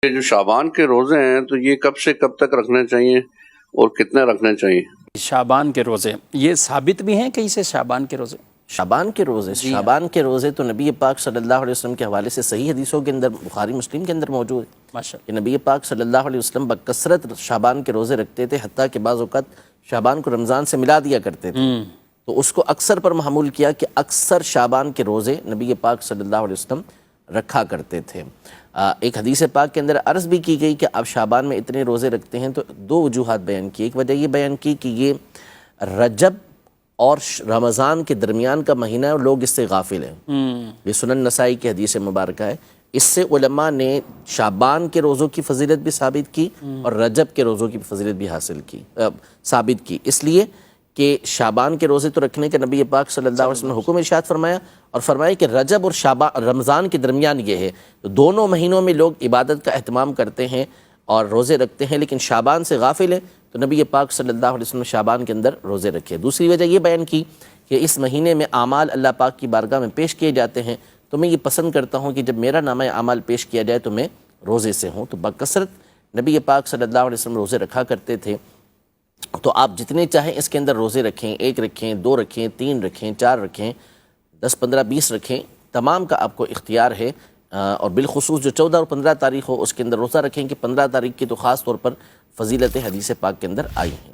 یہ جو شعبان کے روزے ہیں تو یہ کب سے کب تک رکھنے چاہیے اور کتنے رکھنے چاہیے؟ شعبان کے روزے یہ ثابت بھی ہیں کہیں سے شعبان کے روزے؟ شعبان کے روزے شعبان کے روزے تو نبی پاک صلی اللہ علیہ وسلم کے حوالے سے صحیح حدیثوں کے اندر بخاری مسلم کے اندر موجود ہے ماشاءاللہ کہ نبی پاک صلی اللہ علیہ وسلم بکثرت شعبان کے روزے رکھتے تھے، حتیٰ کہ بعض اوقات شعبان کو رمضان سے ملا دیا کرتے تھے، تو اس کو اکثر پر محمول کیا کہ اکثر شعبان کے روزے نبی پاک صلی اللہ علیہ وسلم رکھا کرتے تھے۔ ایک حدیث پاک کے اندر عرض بھی کی گئی کہ آپ شعبان میں اتنے روزے رکھتے ہیں، تو دو وجوہات بیان کی۔ ایک وجہ یہ بیان کی کہ یہ رجب اور رمضان کے درمیان کا مہینہ ہے اور لوگ اس سے غافل ہیں، یہ سنن نسائی کی حدیث مبارکہ ہے۔ اس سے علماء نے شعبان کے روزوں کی فضیلت بھی ثابت کی اور رجب کے روزوں کی فضیلت بھی ثابت کی، اس لیے کہ شعبان کے روزے تو رکھنے کا نبی پاک صلی اللہ علیہ وسلم نے حکم ارشاد فرمایا، اور فرمایا کہ رجب اور رمضان کے درمیان یہ ہے، تو دونوں مہینوں میں لوگ عبادت کا اہتمام کرتے ہیں اور روزے رکھتے ہیں، لیکن شعبان سے غافل ہے، تو نبی پاک صلی اللہ علیہ وسلم شعبان کے اندر روزے رکھے۔ دوسری وجہ یہ بیان کی کہ اس مہینے میں اعمال اللہ پاک کی بارگاہ میں پیش کیے جاتے ہیں، تو میں یہ پسند کرتا ہوں کہ جب میرا نامہ اعمال پیش کیا جائے تو میں روزے سے ہوں، تو بکثرت نبی پاک صلی اللہ علیہ وسلم روزے رکھا کرتے تھے۔ تو آپ جتنے چاہیں اس کے اندر روزے رکھیں، 1 رکھیں، 2 رکھیں، 3 رکھیں، 4 رکھیں، 10، 15، 20 رکھیں، تمام کا آپ کو اختیار ہے، اور بالخصوص جو 14 اور 15 تاریخ ہو اس کے اندر روزہ رکھیں کہ 15 تاریخ کی تو خاص طور پر فضیلت حدیث پاک کے اندر آئی ہیں۔